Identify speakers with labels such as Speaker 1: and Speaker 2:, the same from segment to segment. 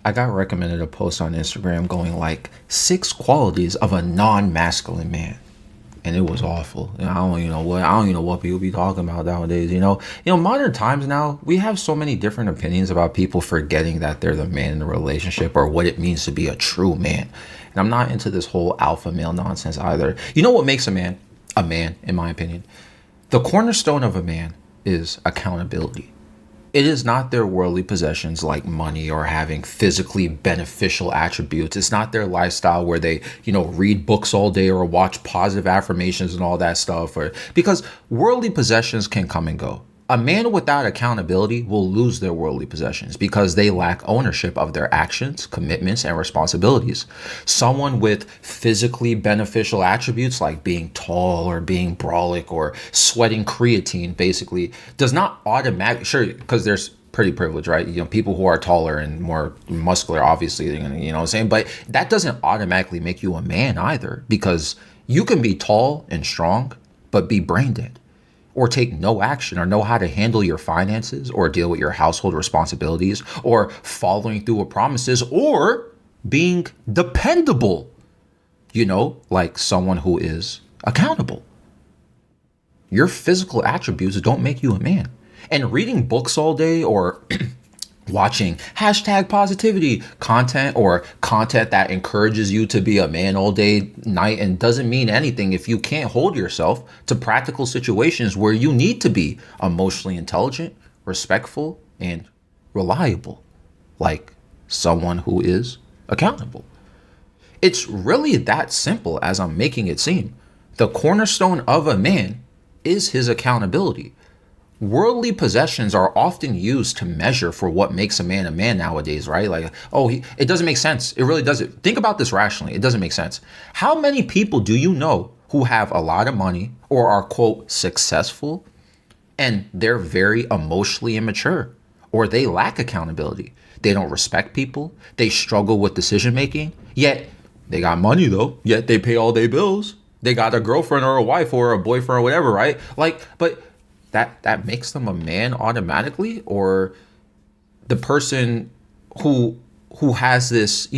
Speaker 1: I got recommended a post on Instagram going like 6 qualities of a non-masculine man. And it was awful. And I don't even know what people be talking about nowadays. Modern times now, we have so many different opinions about people forgetting that they're the man in the relationship or what it means to be a true man. And I'm not into this whole alpha male nonsense either. You know what makes a man, in my opinion? The cornerstone of a man is accountability. It is not their worldly possessions like money or having physically beneficial attributes. It's not their lifestyle where they, read books all day or watch positive affirmations and all that stuff. Or because worldly possessions can come and go. A man without accountability will lose their worldly possessions because they lack ownership of their actions, commitments, and responsibilities. Someone with physically beneficial attributes like being tall or being brolic or sweating creatine basically does not automatically, sure, because there's pretty privilege, right? People who are taller and more muscular, obviously, they're gonna, what I'm saying? But that doesn't automatically make you a man either, because you can be tall and strong, but be brain dead, or take no action, or know how to handle your finances, or deal with your household responsibilities, or following through with promises, or being dependable, like someone who is accountable. Your physical attributes don't make you a man. And reading books all day or watching #positivity content or content that encourages you to be a man all day, night, and doesn't mean anything if you can't hold yourself to practical situations where you need to be emotionally intelligent, respectful, and reliable, like someone who is accountable. It's really that simple as I'm making it seem. The cornerstone of a man is his accountability. Worldly possessions are often used to measure for what makes a man nowadays, right? Like, it doesn't make sense. It really doesn't. Think about this rationally. It doesn't make sense. How many people do you know who have a lot of money or are, quote, successful, and they're very emotionally immature, or they lack accountability? They don't respect people. They struggle with decision making, yet they got money though, yet they pay all their bills. They got a girlfriend or a wife or a boyfriend or whatever, right? But that makes them a man automatically? Or the person who has this,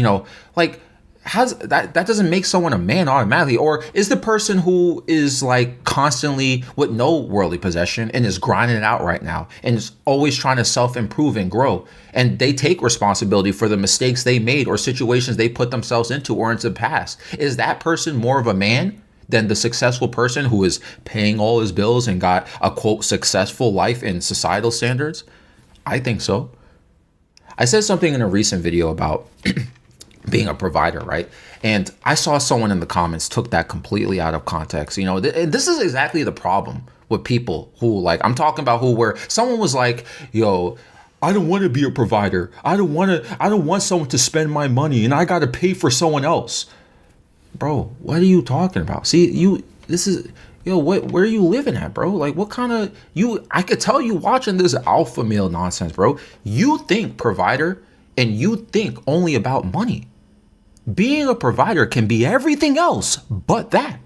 Speaker 1: has that doesn't make someone a man automatically? Or is the person who is like constantly with no worldly possession and is grinding it out right now and is always trying to self-improve and grow, and they take responsibility for the mistakes they made or situations they put themselves into or into the past, is that person more of a man than the successful person who is paying all his bills and got a, quote, successful life in societal standards? I think so. I said something in a recent video about being a provider, right? And I saw someone in the comments took that completely out of context. And this is exactly the problem with people who, like, I'm talking about, where someone was like, yo, I don't want to be a provider. I don't want someone to spend my money and I got to pay for someone else. Bro, what are you talking about? See, where are you living at, bro? Like, what kind of, I could tell you watching this alpha male nonsense, bro. You think provider and you think only about money. Being a provider can be everything else but that.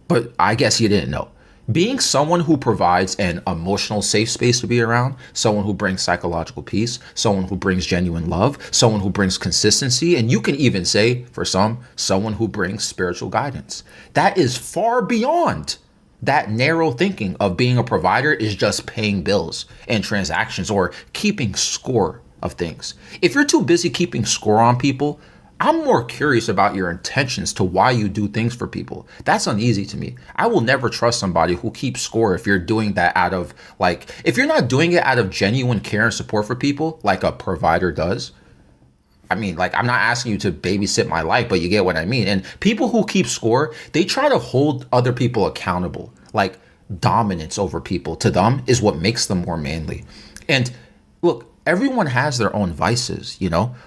Speaker 1: But I guess you didn't know. Being someone who provides an emotional safe space to be around, someone who brings psychological peace, someone who brings genuine love, someone who brings consistency, and you can even say, for some, someone who brings spiritual guidance. That is far beyond that narrow thinking of being a provider is just paying bills and transactions or keeping score of things. If you're too busy keeping score on people, I'm more curious about your intentions to why you do things for people. That's uneasy to me. I will never trust somebody who keeps score if you're doing that out of, if you're not doing it out of genuine care and support for people like a provider does. I mean, I'm not asking you to babysit my life, but you get what I mean. And people who keep score, they try to hold other people accountable. Like, dominance over people to them is what makes them more manly. And look, everyone has their own vices,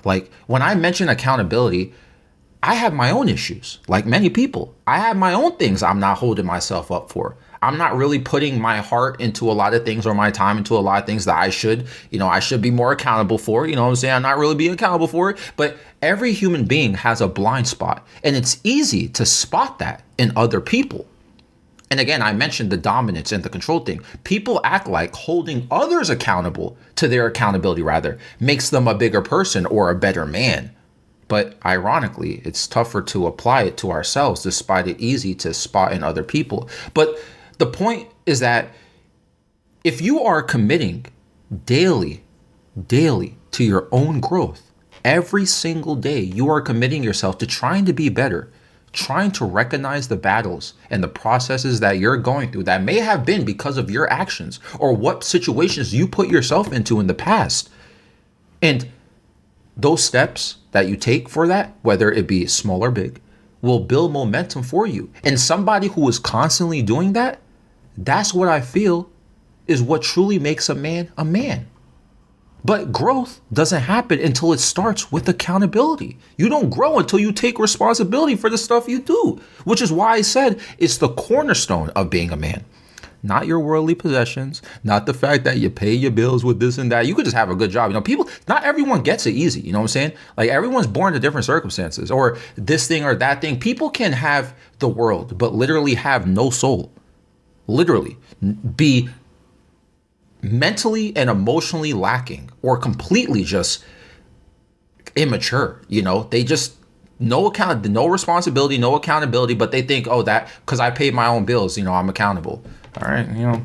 Speaker 1: Like, when I mention accountability, I have my own issues, like many people. I have my own things I'm not holding myself up for. I'm not really putting my heart into a lot of things or my time into a lot of things that I should be more accountable for. You know what I'm saying? I'm not really being accountable for it. But every human being has a blind spot, and it's easy to spot that in other people. And again, I mentioned the dominance and the control thing. People act like holding others accountable to their accountability, rather, makes them a bigger person or a better man. But ironically, it's tougher to apply it to ourselves, despite it easy to spot in other people. But the point is that if you are committing daily, daily to your own growth, every single day, you are committing yourself to trying to be better, trying to recognize the battles and the processes that you're going through that may have been because of your actions or what situations you put yourself into in the past. And those steps that you take for that, whether it be small or big, will build momentum for you. And somebody who is constantly doing that, that's what I feel is what truly makes a man a man. But growth doesn't happen until it starts with accountability. You don't grow until you take responsibility for the stuff you do, which is why I said it's the cornerstone of being a man. Not your worldly possessions, not the fact that you pay your bills with this and that. You could just have a good job. You know, people, not everyone gets it easy. You know what I'm saying? Like everyone's born to different circumstances or this thing or that thing. People can have the world, but literally have no soul. Literally be mentally and emotionally lacking or completely just immature. You know, they just no responsibility, no accountability, but they think, oh, that because I paid my own bills, you know, I'm accountable. All right, you know,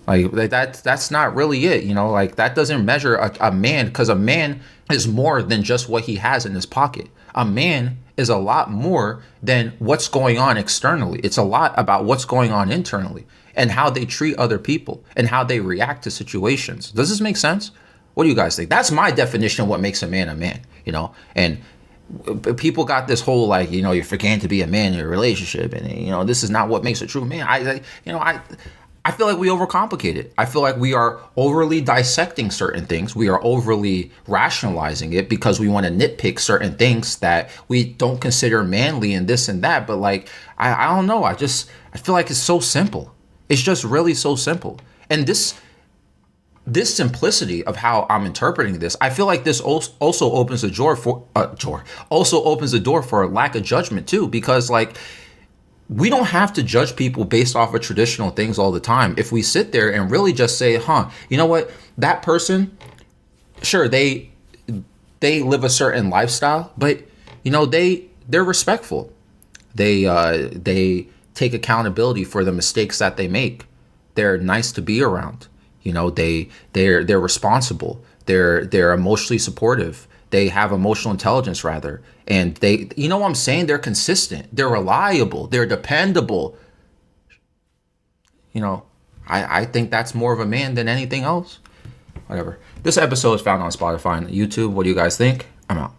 Speaker 1: like that's not really it. You know, like that doesn't measure a man, because a man is more than just what he has in his pocket. A man is a lot more than what's going on externally. It's a lot about what's going on internally and how they treat other people and how they react to situations. Does this make sense? What do you guys think? That's my definition of what makes a man, you know? And people got this whole, like, you know, you're forgetting to be a man in a relationship. And, you know, this is not what makes a true man. I feel like we overcomplicate it. I feel like we are overly dissecting certain things. We are overly rationalizing it because we want to nitpick certain things that we don't consider manly and this and that. But like, I don't know. I feel like it's so simple. It's just really so simple. And this simplicity of how I'm interpreting this, I feel like this also opens the door for a lack of judgment too, because like we don't have to judge people based off of traditional things all the time. If we sit there and really just say, you know what, that person, sure, they live a certain lifestyle, but you know, they're respectful. They take accountability for the mistakes that they make. They're nice to be around. You know, they're responsible. They're emotionally supportive. They have emotional intelligence, rather. And they, you know what I'm saying? They're consistent. They're reliable. They're dependable. You know, I think that's more of a man than anything else. Whatever. This episode is found on Spotify and YouTube. What do you guys think? I'm out.